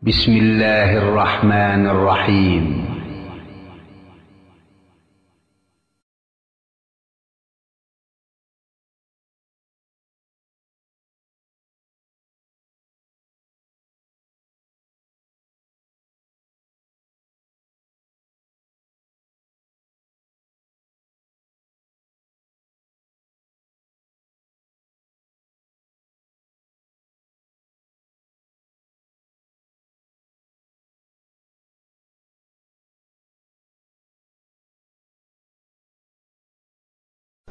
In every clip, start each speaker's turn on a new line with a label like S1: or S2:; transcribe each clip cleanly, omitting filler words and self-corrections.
S1: بسم الله الرحمن الرحيم.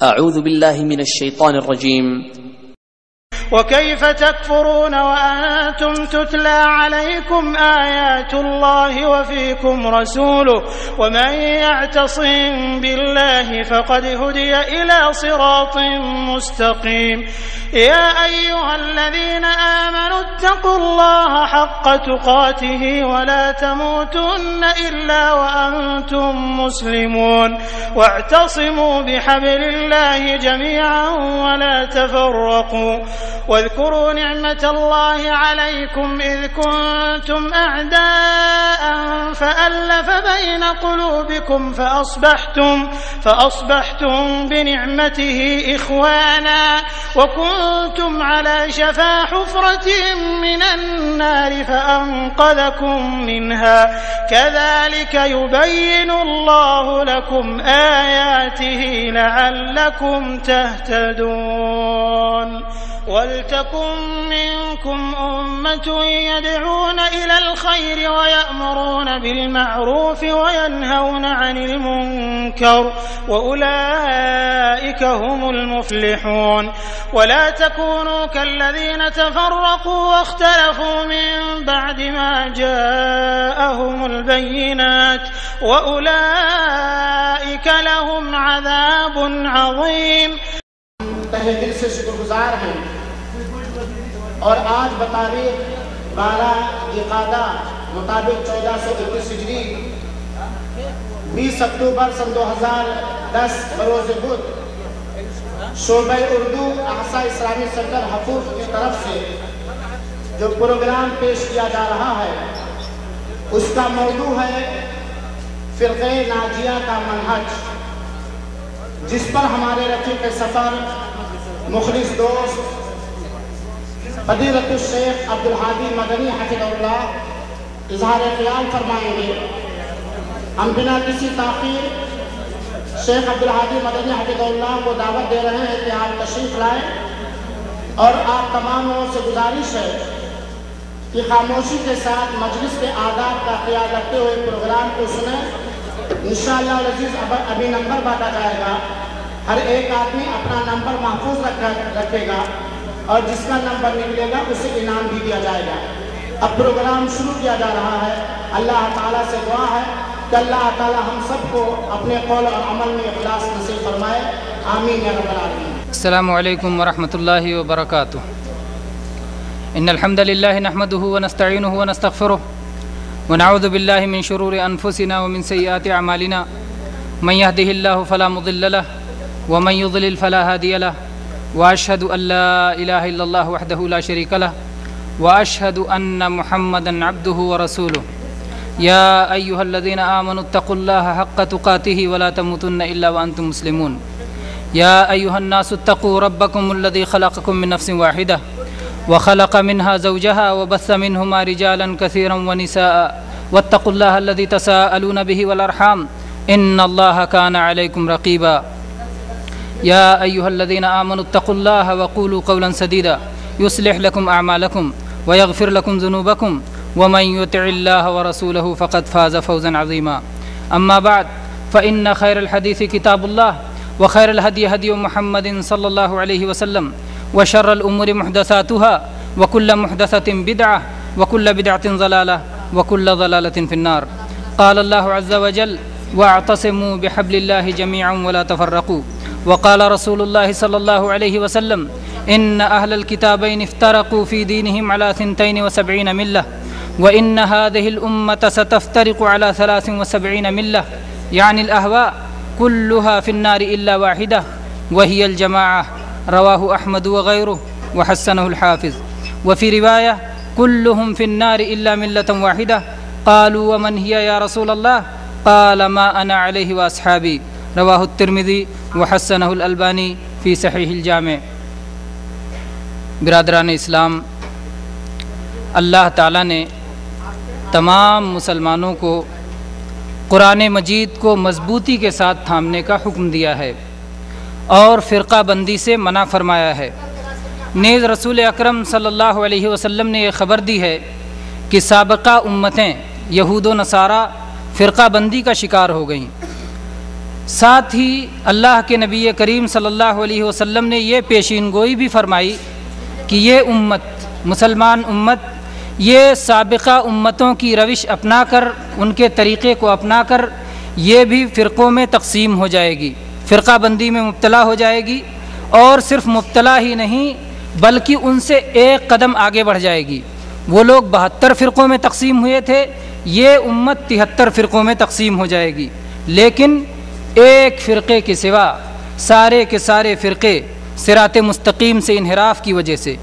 S2: أعوذ بالله من الشيطان الرجيم.
S3: وكيف تكفرون وأنتم تتلى عليكم آيات الله وفيكم رسوله ومن يعتصم بالله فقد هدي إلى صراط مستقيم. يا أيها الذين آمنوا اتقوا الله حق تقاته ولا تموتن إلا وأنتم مسلمون واعتصموا بحبل الله جميعا ولا تفرقوا واذكروا نعمة الله عليكم إذ كنتم أعداء فألف بين قلوبكم فأصبحتم بنعمته إخوانا وكنتم على شفا حفرة من النار فأنقذكم منها كذلك يبين الله لكم آياته لعلكم تهتدون. ولتكن منكم أمة يدعون إلى الخير ويأمرون بالمعروف وينهون عن المنكر وأولئك هم المفلحون. ولا تكونوا كالذين تفرقوا واختلفوا من بعد ما جاءهم البينات وأولئك لهم عذاب عظيم.
S4: تہہ دل سے شکر گزار ہیں اور آج بتاریخ 12 ذوالقعدہ مطابق 1421 ہجری 20 اکتوبر سن 2010 بروز بدھ شعبہ اردو احسا اسلامی سینٹر حفوظ کی طرف سے جو پروگرام پیش کیا جا رہا ہے اس کا موضوع ہے فرقہ ناجیہ کا منہج، جس پر ہمارے رفیق سفر مخلص دوست فضیلت الشیخ عبدالہادی مدنی حفظہ اللہ اظہار خیال فرمائیں گے۔ ہم بنا کسی تاخیر شیخ عبدالہادی مدنی حفظہ اللہ کو دعوت دے رہے ہیں کہ آپ تشریف لائیں اور آپ تمام لوگوں سے گزارش ہے کہ خاموشی کے ساتھ مجلس کے آداب کا خیال رکھتے ہوئے پروگرام کو سنیں۔ انشاءاللہ العزیز ابھی نمبر بانٹا جائے گا، ہر ایک آدمی اپنا نمبر محفوظ رکھے گا اور جس کا نمبر نکلے گا اسے انعام بھی دیا جائے گا۔ اب پروگرام شروع کیا جا رہا ہے۔ اللہ تعالیٰ سے دعا ہے کہ اللہ تعالیٰ ہم سب کو اپنے قول اور عمل میں اخلاص نصیب فرمائے، آمین یا رب العالمین۔
S5: السلام علیکم ورحمۃ اللہ وبرکاتہ۔ ان الحمد للہ نحمده ونستعینه ونستغفره ونعوذ باللہ من شرور انفسنا ومن سیئات اعمالنا من يهده الله فلا مضل له ومن يضلل فلا هادي له واشهد ان لا اله الا الله وحده لا شريك له واشهد ان محمدا عبده ورسوله يا ايها الذين امنوا اتقوا الله حق تقاته ولا تموتن الا وانتم مسلمون يا ايها الناس اتقوا ربكم الذي خلقكم من نفس واحده وخلق منها زوجها وبث منهما رجالا كثيرا ونساء واتقوا الله الذي تساءلون به والارحام ان الله كان عليكم رقيبا يا أيها الذين آمنوا اتقوا الله وقولوا قولا سديدا يصلح لكم أعمالكم ويغفر لكم ذنوبكم ومن يطع الله ورسوله فقد فاز فوزا عظيما أما بعد فإن خير الحديث كتاب الله وخير الهدي هدي محمد صلى الله عليه وسلم وشر الأمور محدثاتها وكل محدثة بدعة وكل بدعة ضلالة وكل ضلالة في النار. قال الله عز وجل واعتصموا بحبل الله جميعا ولا تفرقوا. وقال رسول الله صلى الله عليه وسلم إن أهل الكتابين افترقوا في دينهم على 72 ملة وإن هذه الأمة ستفترق على 73 ملة، يعني الأهواء كلها في النار إلا واحدة وهي الجماعة. رواه أحمد وغيره وحسنه الحافظ. وفي رواية كلهم في النار إلا ملة واحدة قالوا ومن هي يا رسول الله قال ما أنا عليه وأصحابي رواہ الترمذی وحسنہ الالبانی فی صحیح الجامع۔ برادران اسلام، اللہ تعالیٰ نے تمام مسلمانوں کو قرآن مجید کو مضبوطی کے ساتھ تھامنے کا حکم دیا ہے اور فرقہ بندی سے منع فرمایا ہے۔ نیز رسول اکرم صلی اللہ علیہ وسلم نے یہ خبر دی ہے کہ سابقہ امتیں یہود و نصارہ فرقہ بندی کا شکار ہو گئیں۔ ساتھ ہی اللہ کے نبی کریم صلی اللہ علیہ وسلم نے یہ پیشین گوئی بھی فرمائی کہ یہ امت، مسلمان امت، یہ سابقہ امتوں کی روش اپنا کر، ان کے طریقے کو اپنا کر یہ بھی فرقوں میں تقسیم ہو جائے گی، فرقہ بندی میں مبتلا ہو جائے گی، اور صرف مبتلا ہی نہیں بلکہ ان سے ایک قدم آگے بڑھ جائے گی۔ وہ لوگ 72 فرقوں میں تقسیم ہوئے تھے، یہ امت 73 فرقوں میں تقسیم ہو جائے گی، لیکن ایک فرقے کے سوا سارے کے سارے فرقے صراط مستقیم سے انحراف کی وجہ سے،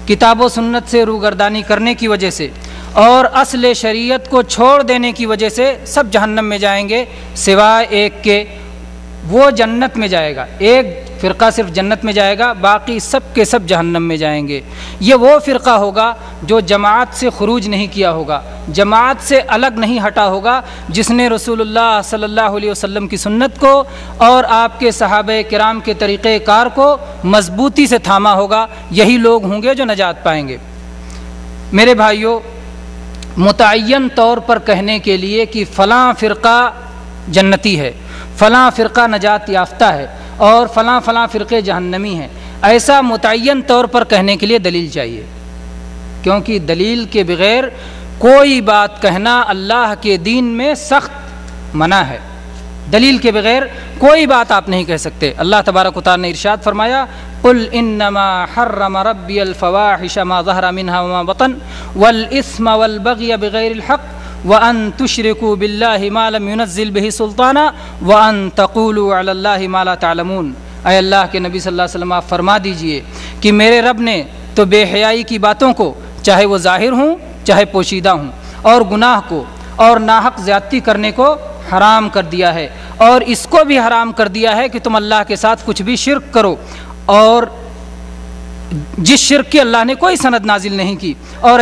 S5: کتاب و سنت سے روگردانی کرنے کی وجہ سے اور اصل شریعت کو چھوڑ دینے کی وجہ سے سب جہنم میں جائیں گے، سوائے ایک کے، وہ جنت میں جائے گا۔ ایک فرقہ صرف جنت میں جائے گا، باقی سب کے سب جہنم میں جائیں گے۔ یہ وہ فرقہ ہوگا جو جماعت سے خروج نہیں کیا ہوگا، جماعت سے الگ نہیں ہٹا ہوگا، جس نے رسول اللہ صلی اللہ علیہ وسلم کی سنت کو اور آپ کے صحابہ کرام کے طریقہ کار کو مضبوطی سے تھاما ہوگا، یہی لوگ ہوں گے جو نجات پائیں گے۔ میرے بھائیوں، متعین طور پر کہنے کے لیے کہ فلاں فرقہ جنتی ہے، فلاں فرقہ نجات یافتہ ہے اور فلاں فرقے جہنمی ہیں، ایسا متعین طور پر کہنے کے لیے دلیل چاہیے، کیونکہ دلیل کے بغیر کوئی بات کہنا اللہ کے دین میں سخت منع ہے۔ دلیل کے بغیر کوئی بات آپ نہیں کہہ سکتے۔ اللہ تبارک و تعالی نے ارشاد فرمایا قل انما حرم ربی الفواحش ما ظہر منها وما بطن والاثم والبغی بغیر الحق وَأَن تُشْرِكُوا بِاللَّهِ مَا لَمْ يُنَزِّلْ بِهِ سُلْطَانًا وَأَن تَقُولُوا عَلَى اللَّهِ مَا لَا تَعْلَمُونَ۔ اے اللہ کے نبی صلی اللہ علیہ وسلم، آپ فرما دیجئے کہ میرے رب نے تو بے حیائی کی باتوں کو، چاہے وہ ظاہر ہوں چاہے پوشیدہ ہوں، اور گناہ کو اور ناحق زیادتی کرنے کو حرام کر دیا ہے، اور اس کو بھی حرام کر دیا ہے کہ تم اللہ کے ساتھ کچھ بھی شرک کرو، اور جس شرک کی اللہ نے کوئی سند نازل نہیں کی، اور